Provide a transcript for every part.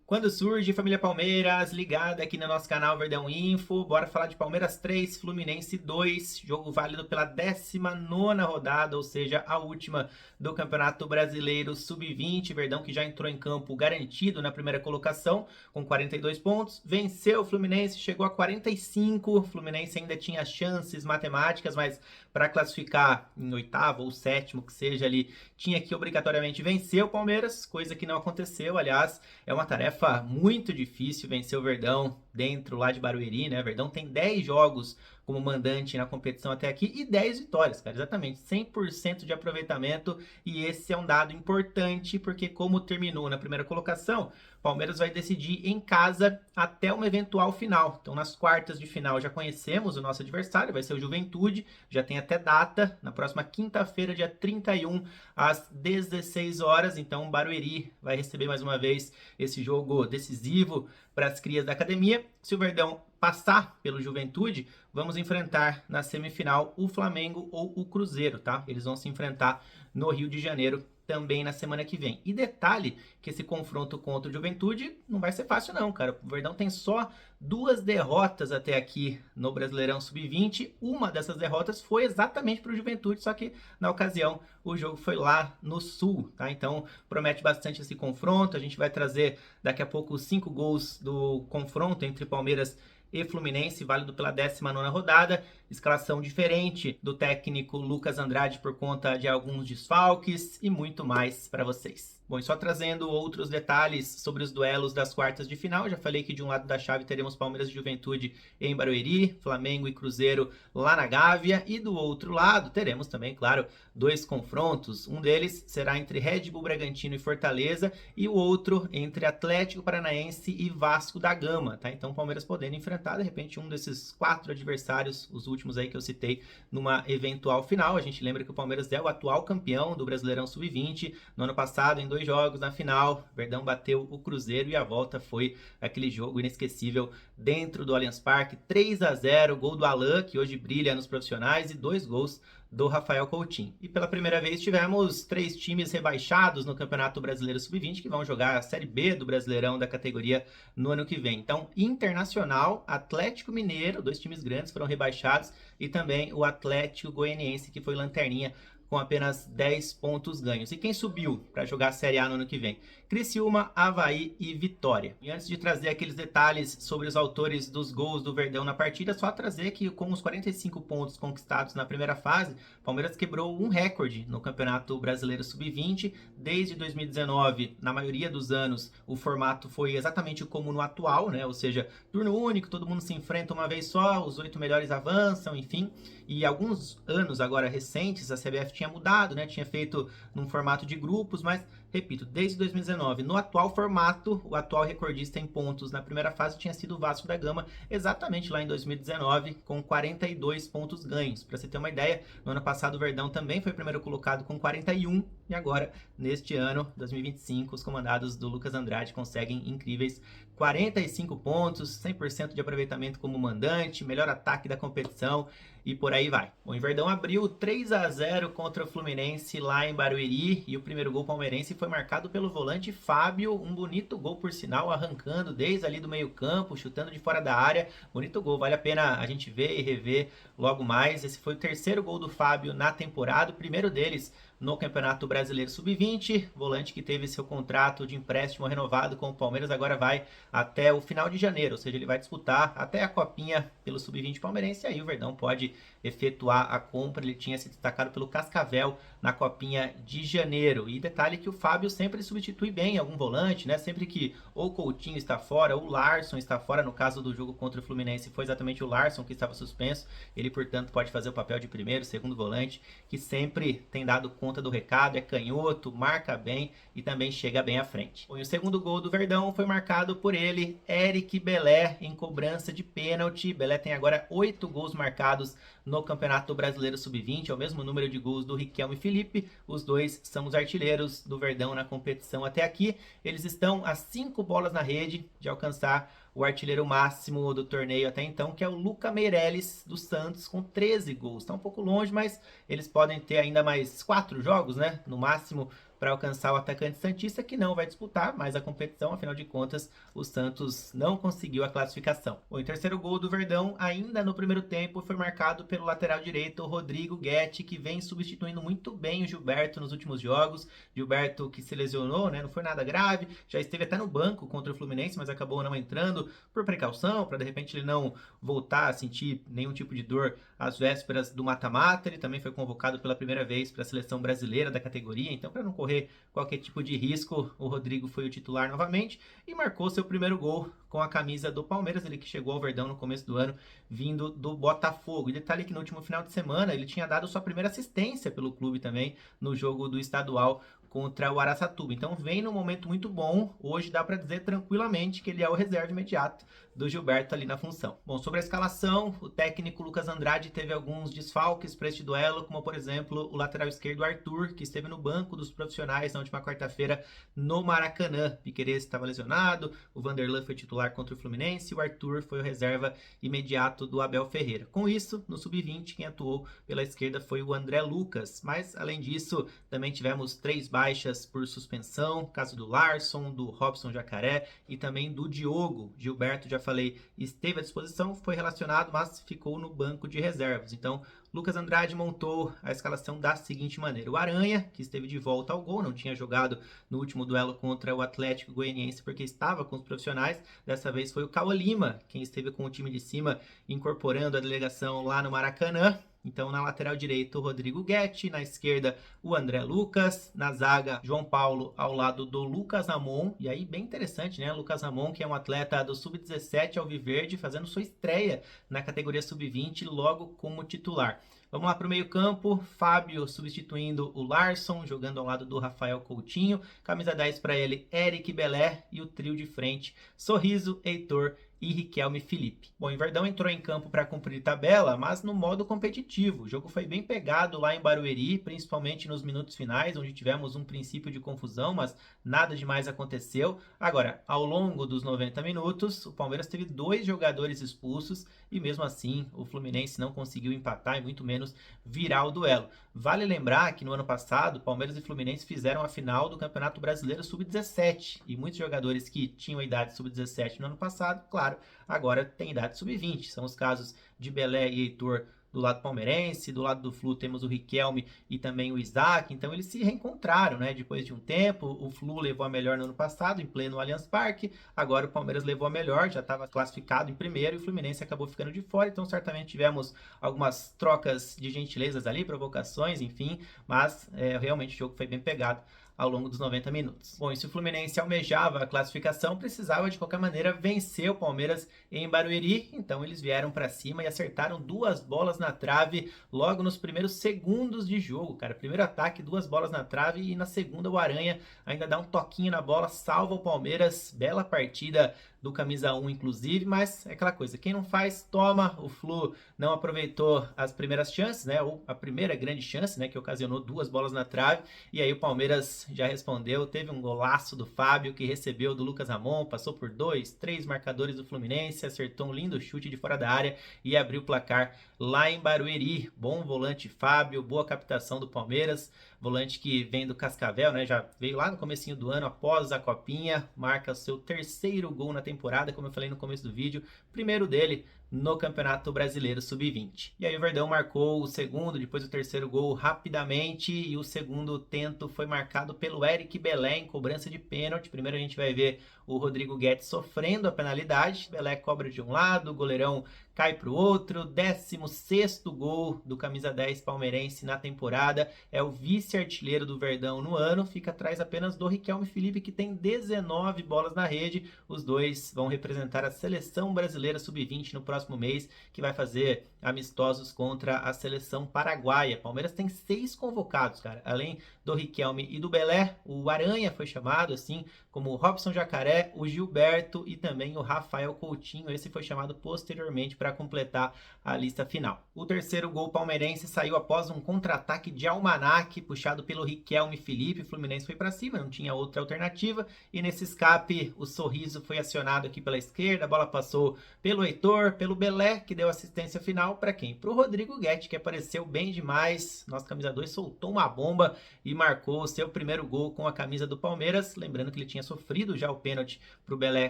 Quando surge, família Palmeiras, ligada aqui no nosso canal Verdão Info. Bora falar de Palmeiras 3, Fluminense 2, jogo válido pela 19ª rodada, ou seja, a última do Campeonato Brasileiro Sub-20. Verdão que já entrou em campo garantido na primeira colocação, com 42 pontos. Venceu o Fluminense, chegou a 45. O Fluminense ainda tinha chances matemáticas, mas para classificar em oitavo ou sétimo, que seja ali, tinha que obrigatoriamente vencer o Palmeiras, coisa que não aconteceu. Aliás, é uma tarefa muito difícil vencer o Verdão dentro lá de Barueri, né? O Verdão tem 10 jogos como mandante na competição até aqui e 10 vitórias, cara, exatamente, 100% de aproveitamento, e esse é um dado importante porque como terminou na primeira colocação, Palmeiras vai decidir em casa até uma eventual final. Então nas quartas de final já conhecemos o nosso adversário, vai ser o Juventude, já tem até data, na próxima quinta-feira, dia 31, às 16 horas, então o Barueri vai receber mais uma vez esse jogo decisivo para as crias da academia. Se o Verdão passar pelo Juventude, vamos enfrentar na semifinal o Flamengo ou o Cruzeiro, tá? Eles vão se enfrentar no Rio de Janeiro também na semana que vem. E detalhe que esse confronto contra o Juventude não vai ser fácil não, cara. O Verdão tem só 2 derrotas até aqui no Brasileirão Sub-20. Uma dessas derrotas foi exatamente para o Juventude, só que na ocasião o jogo foi lá no Sul, tá? Então promete bastante esse confronto. A gente vai trazer daqui a pouco os 5 gols do confronto entre Palmeiras e Fluminense, válido pela 19ª rodada. Escalação diferente do técnico Lucas Andrade por conta de alguns desfalques e muito mais para vocês. Bom, e só trazendo outros detalhes sobre os duelos das quartas de final, já falei que de um lado da chave teremos Palmeiras e Juventude em Barueri, Flamengo e Cruzeiro lá na Gávea, e do outro lado teremos também, claro, 2 confrontos. Um deles será entre Red Bull Bragantino e Fortaleza, e o outro entre Atlético Paranaense e Vasco da Gama, tá? Então Palmeiras podendo enfrentar, de repente, um desses 4 adversários, os últimos aí que eu citei, numa eventual final. A gente lembra que o Palmeiras é o atual campeão do Brasileirão Sub-20, no ano passado, em 2 jogos na final, Verdão bateu o Cruzeiro e a volta foi aquele jogo inesquecível dentro do Allianz Parque, 3-0, gol do Alan, que hoje brilha nos profissionais, e 2 gols do Rafael Coutinho. E pela primeira vez tivemos 3 times rebaixados no Campeonato Brasileiro Sub-20 que vão jogar a Série B do Brasileirão da categoria no ano que vem. Então, Internacional, Atlético Mineiro, 2 times grandes foram rebaixados, e também o Atlético Goianiense, que foi lanterninha com apenas 10 pontos ganhos. E quem subiu para jogar a Série A no ano que vem? Criciúma, Avaí e Vitória. E antes de trazer aqueles detalhes sobre os autores dos gols do Verdão na partida, só trazer que com os 45 pontos conquistados na primeira fase, Palmeiras quebrou um recorde no Campeonato Brasileiro Sub-20. Desde 2019, na maioria dos anos, o formato foi exatamente como no atual, né? Ou seja, turno único, todo mundo se enfrenta uma vez só, os 8 melhores avançam, enfim. E alguns anos agora recentes, a CBF tinha mudado, né? Tinha feito num formato de grupos, mas, repito, desde 2019, no atual formato, o atual recordista em pontos na primeira fase tinha sido o Vasco da Gama, exatamente lá em 2019, com 42 pontos ganhos. Para você ter uma ideia, no ano passado o Verdão também foi primeiro colocado com 41, e agora, neste ano, 2025, os comandados do Lucas Andrade conseguem incríveis 45 pontos, 100% de aproveitamento como mandante, melhor ataque da competição, e por aí vai. O Verdão abriu 3-0 contra o Fluminense lá em Barueri, e o primeiro gol palmeirense foi marcado pelo volante Fábio, um bonito gol por sinal, arrancando desde ali do meio campo, chutando de fora da área, bonito gol, vale a pena a gente ver e rever logo mais. Esse foi o 3º gol do Fábio na temporada, o primeiro deles no Campeonato Brasileiro Sub-20, volante que teve seu contrato de empréstimo renovado com o Palmeiras, agora vai até o final de janeiro, ou seja, ele vai disputar até a copinha pelo Sub-20 palmeirense, e aí o Verdão pode efetuar a compra. Ele tinha se destacado pelo Cascavel na copinha de janeiro. E detalhe que o Fábio sempre substitui bem algum volante, né? Sempre que ou o Coutinho está fora, ou o Larsson está fora, no caso do jogo contra o Fluminense foi exatamente o Larsson que estava suspenso, ele portanto pode fazer o papel de primeiro, segundo volante, que sempre tem dado conta do recado, é canhoto, marca bem e também chega bem à frente. Bom, e o segundo gol do Verdão foi marcado por ele, Eric Belé, em cobrança de pênalti. Belé tem agora 8 gols marcados no Campeonato Brasileiro Sub-20, é o mesmo número de gols do Riquelme e Felipe, os dois são os artilheiros do Verdão na competição até aqui. Eles estão a 5 bolas na rede de alcançar o artilheiro máximo do torneio até então, que é o Luca Meireles do Santos, com 13 gols. Está um pouco longe, mas eles podem ter ainda mais 4 jogos, né? No máximo, para alcançar o atacante santista, que não vai disputar mais a competição, afinal de contas, o Santos não conseguiu a classificação. O terceiro gol do Verdão, ainda no primeiro tempo, foi marcado pelo lateral direito, o Rodrigo Guetti, que vem substituindo muito bem o Gilberto nos últimos jogos. Gilberto que se lesionou, né? Não foi nada grave, já esteve até no banco contra o Fluminense, mas acabou não entrando por precaução, para de repente ele não voltar a sentir nenhum tipo de dor às vésperas do mata-mata. Ele também foi convocado pela primeira vez para a seleção brasileira da categoria, então para não correr qualquer tipo de risco, o Rodrigo foi o titular novamente e marcou seu primeiro gol com a camisa do Palmeiras, ele que chegou ao Verdão no começo do ano, vindo do Botafogo. E detalhe que no último final de semana ele tinha dado sua primeira assistência pelo clube também no jogo do estadual contra o Araçatuba. Então vem num momento muito bom. Hoje dá para dizer tranquilamente que ele é o reserva imediato do Gilberto ali na função. Bom, sobre a escalação, o técnico Lucas Andrade teve alguns desfalques para este duelo, como por exemplo o lateral esquerdo Arthur, que esteve no banco dos profissionais na última quarta-feira no Maracanã. Piquerez estava lesionado, o Vanderlan foi titular contra o Fluminense e o Arthur foi o reserva imediato do Abel Ferreira. Com isso, no sub-20, quem atuou pela esquerda foi o André Lucas, mas além disso, também tivemos 3 baixas por suspensão, caso do Larson, do Robson Jacaré e também do Diogo. Gilberto, já falei, esteve à disposição, foi relacionado, mas ficou no banco de reservas. Então, Lucas Andrade montou a escalação da seguinte maneira: o Aranha, que esteve de volta ao gol, não tinha jogado no último duelo contra o Atlético Goianiense porque estava com os profissionais. Dessa vez foi o Cauã Lima, quem esteve com o time de cima, incorporando a delegação lá no Maracanã. Então, na lateral direita, o Rodrigo Guetti, na esquerda, o André Lucas, na zaga, João Paulo ao lado do Lucas Ramon. E aí, bem interessante, né? Lucas Ramon, que é um atleta do Sub-17 Alviverde, fazendo sua estreia na categoria Sub-20, logo como titular. Vamos lá para o meio-campo, Fábio substituindo o Larson, jogando ao lado do Rafael Coutinho. Camisa 10 para ele, Eric Belé, e o trio de frente, Sorriso, Heitor e Riquelme Felipe. Bom, o Verdão entrou em campo para cumprir tabela, mas no modo competitivo. O jogo foi bem pegado lá em Barueri, principalmente nos minutos finais, onde tivemos um princípio de confusão, mas nada demais aconteceu. Agora, ao longo dos 90 minutos, o Palmeiras teve 2 jogadores expulsos e mesmo assim o Fluminense não conseguiu empatar e muito menos virar o duelo. Vale lembrar que no ano passado, Palmeiras e Fluminense fizeram a final do Campeonato Brasileiro Sub-17 e muitos jogadores que tinham a idade Sub-17 no ano passado, claro, agora tem idade sub-20. São os casos de Belé e Heitor do lado palmeirense, do lado do Flu temos o Riquelme e também o Isaac, então eles se reencontraram, né? Depois de um tempo, o Flu levou a melhor no ano passado, em pleno Allianz Parque, agora o Palmeiras levou a melhor, já estava classificado em primeiro e o Fluminense acabou ficando de fora, então certamente tivemos algumas trocas de gentilezas ali, provocações, enfim, mas realmente o jogo foi bem pegado ao longo dos 90 minutos. Bom, e se o Fluminense almejava a classificação, precisava de qualquer maneira vencer o Palmeiras em Barueri, então eles vieram para cima e acertaram 2 bolas na trave logo nos primeiros segundos de jogo, cara. Primeiro ataque, 2 bolas na trave e na segunda o Aranha ainda dá um toquinho na bola, salva o Palmeiras. Bela partida do camisa 1 inclusive, mas é aquela coisa, quem não faz, toma. O Flu não aproveitou as primeiras chances, né, ou a primeira grande chance, né, que ocasionou 2 bolas na trave, e aí o Palmeiras já respondeu, teve um golaço do Fábio, que recebeu do Lucas Ramon, passou por 2, 3 marcadores do Fluminense, acertou um lindo chute de fora da área e abriu o placar lá em Barueri. Bom volante Fábio, boa captação do Palmeiras, volante que vem do Cascavel, né, já veio lá no comecinho do ano, após a Copinha, marca o seu 3º gol na temporada, como eu falei no começo do vídeo, primeiro dele no Campeonato Brasileiro Sub-20. E aí o Verdão marcou o segundo, depois o 3º gol rapidamente, e o segundo tento foi marcado pelo Eric Belé em cobrança de pênalti. Primeiro a gente vai ver o Rodrigo Guedes sofrendo a penalidade, Belé cobra de um lado, o goleirão cai para o outro. 16º gol do camisa 10 palmeirense na temporada, é o vice-artilheiro do Verdão no ano, fica atrás apenas do Riquelme Felipe, que tem 19 bolas na rede. Os dois vão representar a seleção brasileira Sub-20 no próximo mês, que vai fazer amistosos contra a seleção paraguaia. Palmeiras tem 6 convocados, cara, além do Riquelme e do Belé. O Aranha foi chamado, assim como o Robson Jacaré, Pelé, o Gilberto e também o Rafael Coutinho. Esse foi chamado posteriormente para completar a lista final. O terceiro gol palmeirense saiu após um contra-ataque de almanaque puxado pelo Riquelme Felipe. O Fluminense foi para cima, não tinha outra alternativa, e nesse escape o Sorriso foi acionado aqui pela esquerda, a bola passou pelo Heitor, pelo Belé, que deu assistência final para quem? Para o Rodrigo Guedes, que apareceu bem demais. Nosso camisa 2 soltou uma bomba e marcou o seu primeiro gol com a camisa do Palmeiras. Lembrando que ele tinha sofrido já o pênalti para o Belé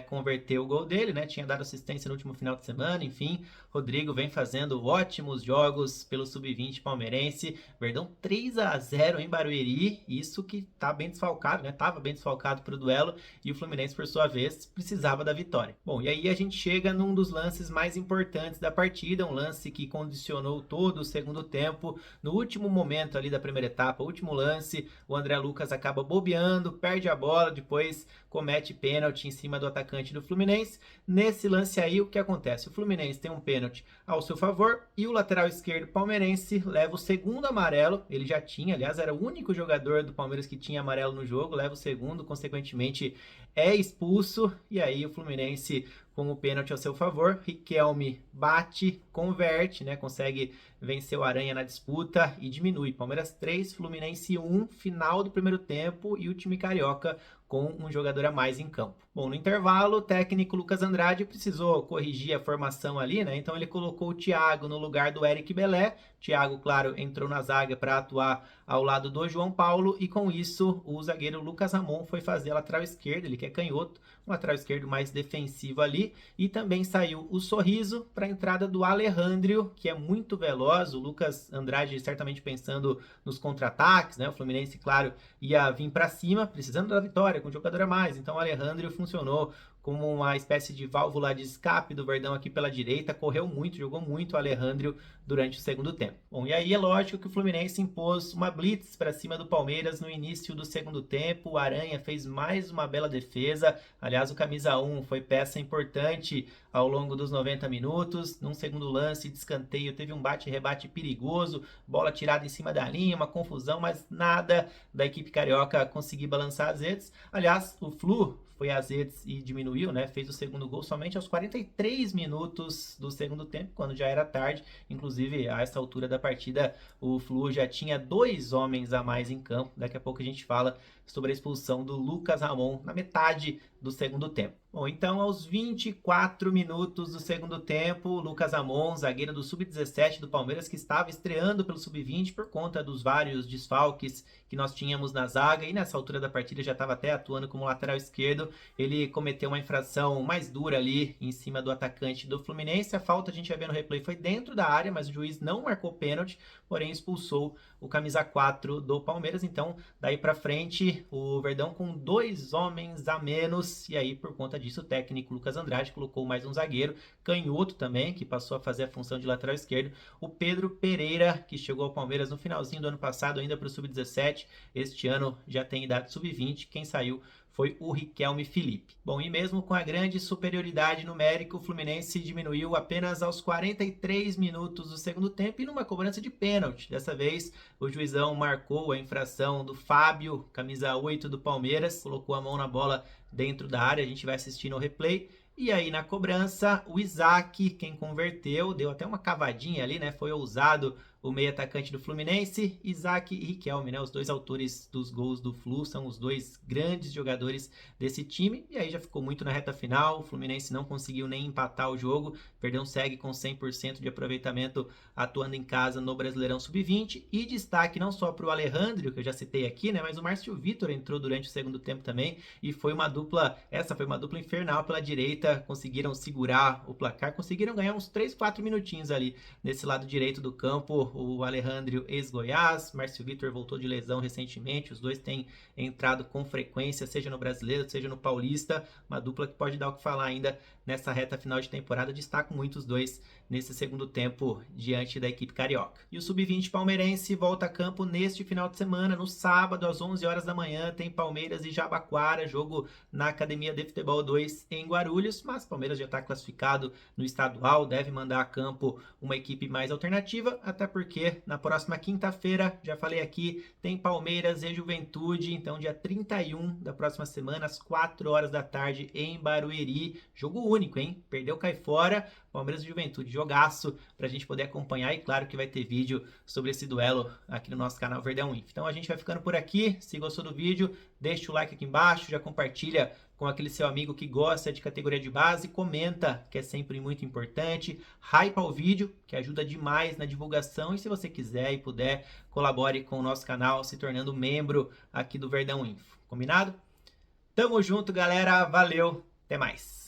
converter o gol dele, né? Tinha dado assistência no último final de semana. Enfim, Rodrigo vem fazendo ótimos jogos pelo Sub-20 palmeirense. Verdão 3-0 em Barueri, isso que tá bem desfalcado, né? Tava bem desfalcado para o duelo, e o Fluminense, por sua vez, precisava da vitória. Bom, e aí a gente chega num dos lances mais importantes da partida, um lance que condicionou todo o segundo tempo. No último momento ali da primeira etapa, último lance, o André Lucas acaba bobeando, perde a bola, depois comete pênalti em cima do atacante do Fluminense. Nesse lance aí, o que acontece? O Fluminense tem um pênalti ao seu favor e o lateral esquerdo palmeirense leva o segundo amarelo. Ele já tinha, aliás, era o único jogador do Palmeiras que tinha amarelo no jogo, leva o segundo, consequentemente é expulso. E aí o Fluminense, com o pênalti ao seu favor, Riquelme bate, converte, né? Consegue vencer o Aranha na disputa e diminui. Palmeiras 3, Fluminense 1, final do primeiro tempo, e o time carioca com um jogador a mais em campo. Bom, no intervalo, o técnico Lucas Andrade precisou corrigir a formação ali, né? Então ele colocou o Thiago no lugar do Eric Belé. Thiago, claro, entrou na zaga para atuar ao lado do João Paulo, e com isso o zagueiro Lucas Ramon foi fazer a lateral esquerda, ele que é canhoto, um lateral esquerdo mais defensivo ali, e também saiu o Sorriso para a entrada do Alejandro, que é muito veloz. O Lucas Andrade certamente pensando nos contra-ataques, né? O Fluminense, claro, ia vir para cima, precisando da vitória, com um jogador a mais. Então o Alejandro funcionou como uma espécie de válvula de escape do Verdão aqui pela direita, correu muito, jogou muito o Alejandro durante o segundo tempo. Bom, e aí é lógico que o Fluminense impôs uma blitz para cima do Palmeiras no início do segundo tempo. O Aranha fez mais uma bela defesa, aliás o camisa 1 foi peça importante ao longo dos 90 minutos. Num segundo lance de escanteio teve um bate-rebate perigoso, bola tirada em cima da linha, uma confusão, mas nada da equipe carioca conseguir balançar as redes. Aliás, o Flu foi às redes e diminuiu, né? Fez o segundo gol somente aos 43 minutos do segundo tempo, quando já era tarde. Inclusive, a essa altura da partida, o Flu já tinha 2 homens a mais em campo. Daqui a pouco a gente fala sobre a expulsão do Lucas Ramon na metade do segundo tempo. Bom, então aos 24 minutos do segundo tempo, o Lucas Ramon, zagueiro do Sub-17 do Palmeiras, que estava estreando pelo Sub-20 por conta dos vários desfalques que nós tínhamos na zaga, e nessa altura da partida já estava até atuando como lateral esquerdo, ele cometeu uma infração mais dura ali em cima do atacante do Fluminense. A falta, a gente vai ver no replay, foi dentro da área, mas o juiz não marcou pênalti, porém expulsou o camisa 4 do Palmeiras. Então, daí para frente, o Verdão com 2 homens a menos, e aí por conta disso o técnico Lucas Andrade colocou mais um zagueiro, canhoto também, que passou a fazer a função de lateral esquerdo, o Pedro Pereira, que chegou ao Palmeiras no finalzinho do ano passado, ainda para o Sub-17, este ano já tem idade Sub-20, quem saiu foi o Riquelme Felipe. Bom, e mesmo com a grande superioridade numérica, o Fluminense diminuiu apenas aos 43 minutos do segundo tempo, e numa cobrança de pênalti. Dessa vez, o juizão marcou a infração do Fábio, camisa 8 do Palmeiras, colocou a mão na bola dentro da área, a gente vai assistir no replay. E aí na cobrança, o Isaac, quem converteu, deu até uma cavadinha ali, né? Foi ousado o meio atacante do Fluminense, Isaac e Riquelme, né? Os dois autores dos gols do Flu, são os dois grandes jogadores desse time. E aí já ficou muito na reta final, o Fluminense não conseguiu nem empatar o jogo, Verdão segue com 100% de aproveitamento atuando em casa no Brasileirão Sub-20. E destaque não só para o Alejandro, que eu já citei aqui, né? Mas o Márcio Vitor entrou durante o segundo tempo também, e foi uma dupla, essa foi uma dupla infernal pela direita, conseguiram segurar o placar, conseguiram ganhar uns 3, 4 minutinhos ali nesse lado direito do campo. O Alejandro ex-Goiás, Márcio Vitor voltou de lesão recentemente, os dois têm entrado com frequência, seja no Brasileiro, seja no Paulista, uma dupla que pode dar o que falar ainda nessa reta final de temporada. Destaco muito os dois nesse segundo tempo diante da equipe carioca. E o Sub-20 palmeirense volta a campo neste final de semana, no sábado, às 11 horas da manhã, tem Palmeiras e Jabaquara, jogo na Academia de Futebol 2 em Guarulhos, mas Palmeiras já está classificado no estadual, deve mandar a campo uma equipe mais alternativa, até porque porque na próxima quinta-feira, já falei aqui, tem Palmeiras e Juventude, então dia 31 da próxima semana, às 4 horas da tarde, em Barueri. Jogo único, hein? Perdeu, cai fora. Palmeiras e Juventude, jogaço pra gente poder acompanhar, e claro que vai ter vídeo sobre esse duelo aqui no nosso canal Verdão Info. Então a gente vai ficando por aqui. Se gostou do vídeo, deixa o like aqui embaixo, já compartilha com aquele seu amigo que gosta de categoria de base, comenta, que é sempre muito importante, hypa o vídeo, que ajuda demais na divulgação, e se você quiser e puder, colabore com o nosso canal, se tornando membro aqui do Verdão Info. Combinado? Tamo junto, galera, valeu, até mais!